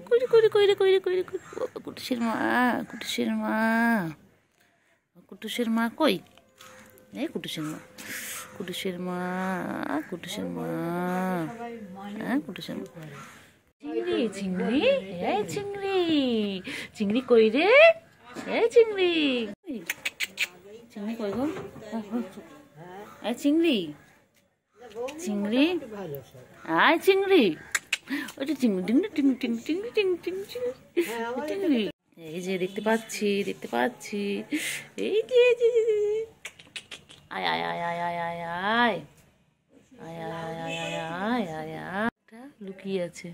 কইরে কইরে কইরে কইরে কইরে কুটুসের মা, কুটুসের মা, কুটুসের মা কই? এই কুটুসের মা, কুটুসের মা, কুটুসের মা, হ্যাঁ কুটুসের মা। চিংড়ি চিংড়ি, এই চিংড়ি, চিংড়ি কই রে? এই চিংড়ি, চিংড়ি কই গো? এই চিংড়ি, চিংড়ি, আয় চিংড়ি, ওইটা চিংড়ি টিংড়ি টিং টিং টিং টিং টিং চিংড়ি। এই যে দেখতে পাচ্ছি, দেখতে পাচ্ছি, এই যে আয় আয় আয় আয় আয় আয় আয় আয় আয় আয় আয় আয় আয় আয়। লুকিয়ে আছে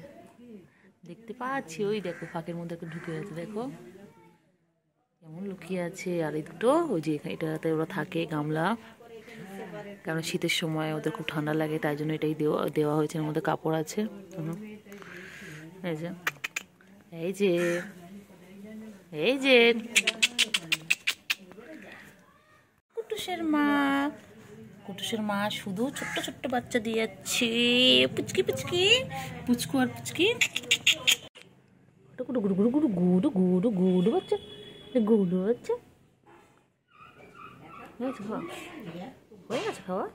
দেখতে পাচ্ছি, ওই দেখো ফাঁকের মধ্যে ঢুকে আছে, দেখো কেমন লুকিয়ে আছে। আর এই দুটো ওই যে এটাতে ওরা থাকে গামলা, কারণ শীতের সময় ওদের খুব ঠান্ডা লাগে, তাই জন্য এটাই দেওয়া হয়েছে। এর মধ্যে কাপড় আছে। এই যে এই যে এই যে কুটুসের মা, কুটুসের মা শুধু ছোট্ট ছোট্ট বাচ্চা দিয়ে যাচ্ছে। পুচকি পুচকি, পুচকু আর পুচকি, গুডু গুডু গুডু গুডু গুডু গুডু গুডু বাচ্চা, গুডু বাচ্চা হয়েছে খাওয়া, হয়ে গেছে খাওয়া।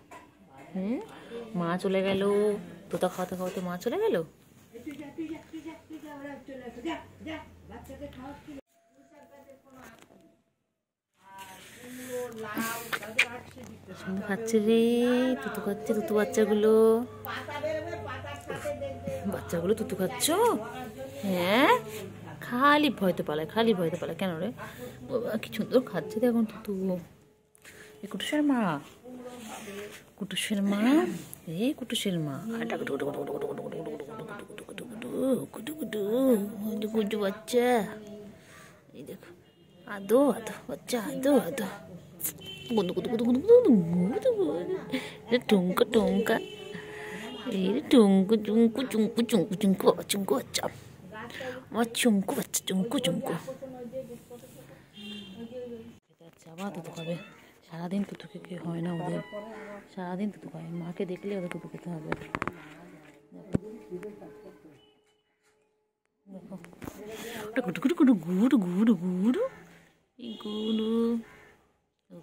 মা চলে গেল, তোতা খাওয়াতে খাওয়াতে মা চলে গেল। খাচ্ছে রে, তুতু খাচ্ছে, তুতু বাচ্চাগুলো, বাচ্চাগুলো তুতু খাচ্ছ? হ্যাঁ, খালি ভয়তে পালায়, খালি ভয়তে পালায়। কেন রে বাবা, কি সুন্দর খাচ্ছে তো এখন তুতু। এই কুটুসের মা, কুটুসের মা, এই কুটুসের মা, গুডু বাচ্চা, এই দেখো আদো আদো বাচ্চা, আদো আদো গুদু গুদু গুদু গুদু গুদু গুদু, টুঙ্কা টুঙ্কা, এই টুঙ্কু চুঙ্কু চুঙ্কু চুঙ্কু চুঙ্কু বাবা, চুঙ্কু বাচ্চা, আমার চুঙ্কু বাচ্চা, চুঙ্কু চুঙ্কু। আবার তুতু খাবে, সারাদিন তুতু খেয়ে হয় না ওদের, সারাদিন তুতু খায়। মাকে দেখলে ওদের তুতু খেতে হবে। দেখো গুডু গুডু গুডু গুডু গুডু গুডু, এই গুডু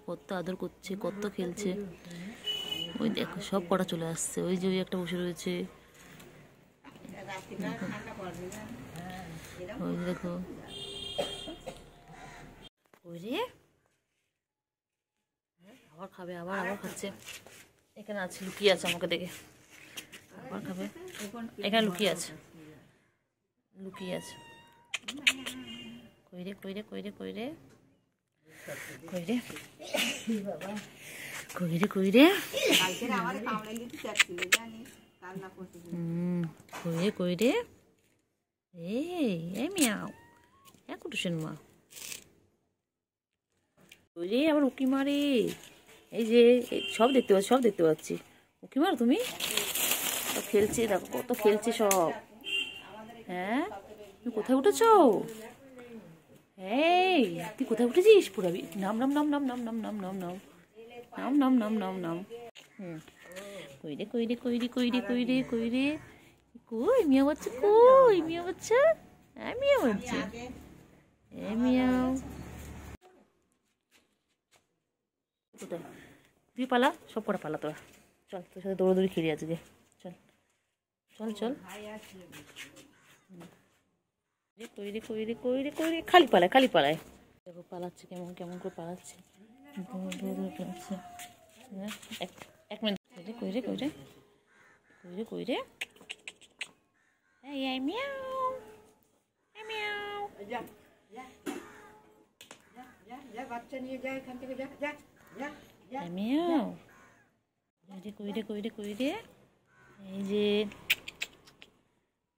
কত আদর করছে, কত খেলছে। ওই দেখো সব কটা চলে আসছে, ওই যে ওই একটা বসে রয়েছে, ওই দেখো ওই রে, আবার খাবে, আবার আবার খাচ্ছে। এখানে আছে, লুকিয়ে আছে আমাকে দেখে, আবার খাবে। এখানে লুকিয়ে আছে, লুকিয়ে আছে। কইরে কইরে কইরে কইরে কইরে কইরে কইরে কইরে কইরে, এই মিয়াও, হ্যাঁ কুটুসের মা কইরে, আবার উকি মারে। এই যে সব দেখতে পাচ্ছি, সব দেখতে পাচ্ছি। উকি মারো তুমি, খেলছে দেখো কত খেলছে সব। হ্যাঁ তুমি কোথায় উঠেছ? এই তুই কোথায় উঠেছিস? পুরাবি, নাম নাম নাম নাম নাম নাম নাম নাম নাম নাম নাম নাম নাম নাম। কইরে কইরে কইরে কইরে কইরে কইরে, কই মিয়া বাচ্চা, কই মিয়া বাচ্চা, হ্যাঁ মিয়া বাচ্চা, হ্যাঁ মিয়াও। কোথায় তুই পালা, সব কটা পালা তোরা, চল তোর সাথে দৌড়াদৌড়ি খেলি আজকে, চল চল চল। কইরে কইরে কইরে কইরে, খালি পালায়, খালি পালায়। দেখো পালাচ্ছে কেমন কেমন করে পালাচ্ছে, পালাচ্ছে। এক মিনিট, কইরে কইরে কইরে কইরে, এই মিয়াও, মিয়াও, বাচ্চা নিয়ে যায় এখান থেকে, যা যা যা মিয়াও। কইরে কইরে কইরে, এই যে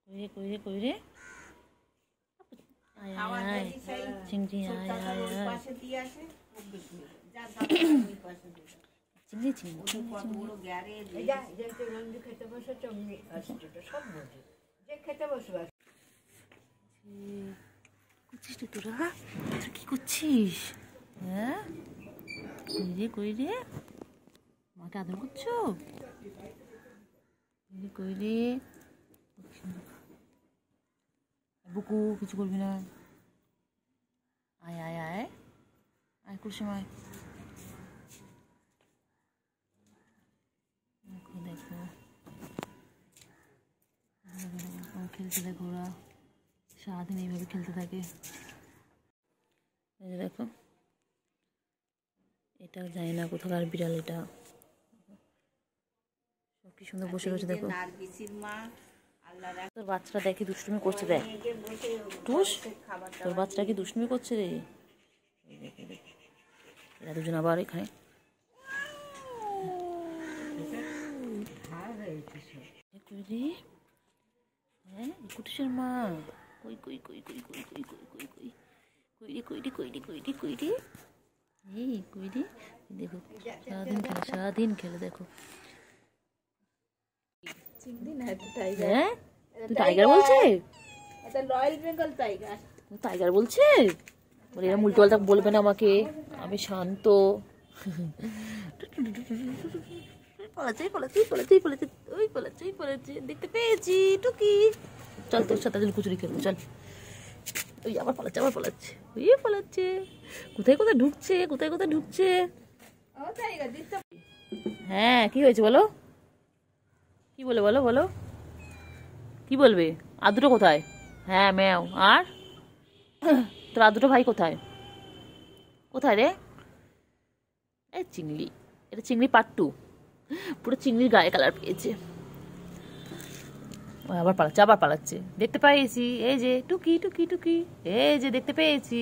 কইরে কইরে কইরে, চিংড়ি আয় আয় আয়, চিংড়ি চিংড়ি খেতে বসে, খেতে বসবে। করছিস তোরা, কি করছিস? হ্যাঁ কইরে কইরে, মাকে আদর করছো? কইরে বুকু কিছু করবি না। আয় আয় আয় আয় কুটুসেম আয়। দেখো দেখো খেলতে দেখো, ওরা সারাদিন এইভাবে খেলতে থাকে। এই যে দেখো, এটা জানি না কোথাকার বিড়াল, এটা কি সুন্দর বসে রয়েছে দেখো। তোর বাচ্চাটা দেখি দুষ্টুমি করছে, দেখ টুস, তোর বাচ্চাটা কি দুষ্টুমি করছে রে। এরা দুজন আবার এখানে কুটুসের মা কই কই কই কই কই কই কই কই কই কইরি কইরি কইরি কইরি কইরি এই কইরি দেখো, সারাদিন খেলে দেখো। হ্যাঁ টাইগার বলছে, রয়্যাল বেঙ্গল টাইগার। টাইগার বলছে, বলে এরা উল্টো পাল্টা বলবে না আমাকে, আমি শান্ত। পলাচ্ছে পলাচ্ছে পলাচ্ছে পলাচ্ছে, ওই পলাচ্ছে পলাচ্ছে, দেখতে পেয়েছি টুকি। চল তোর সাথে কুচুরি খেলবো চল। ওই আবার পালাচ্ছে, আবার পালাচ্ছে, ওই পালাচ্ছে, কোথায় কোথায় ঢুকছে, কোথায় কোথায় ঢুকছে। হ্যাঁ কি হয়েছে বলো, কি বলে বলো বলো, কি বলবে। আর দুটো কোথায়? হ্যাঁ ম্যাও। আর তোর আর দুটো ভাই কোথায়? কোথায় রে? এই চিংড়ি, এটা চিংড়ি পার্ট 2, পুরো চিংড়ির গায়ে কালার পেয়েছে। আবার পালাচ্ছে, আবার পালাচ্ছে, দেখতে পেয়েছি, এই যে টুকি টুকি টুকি, এই যে দেখতে পেয়েছি।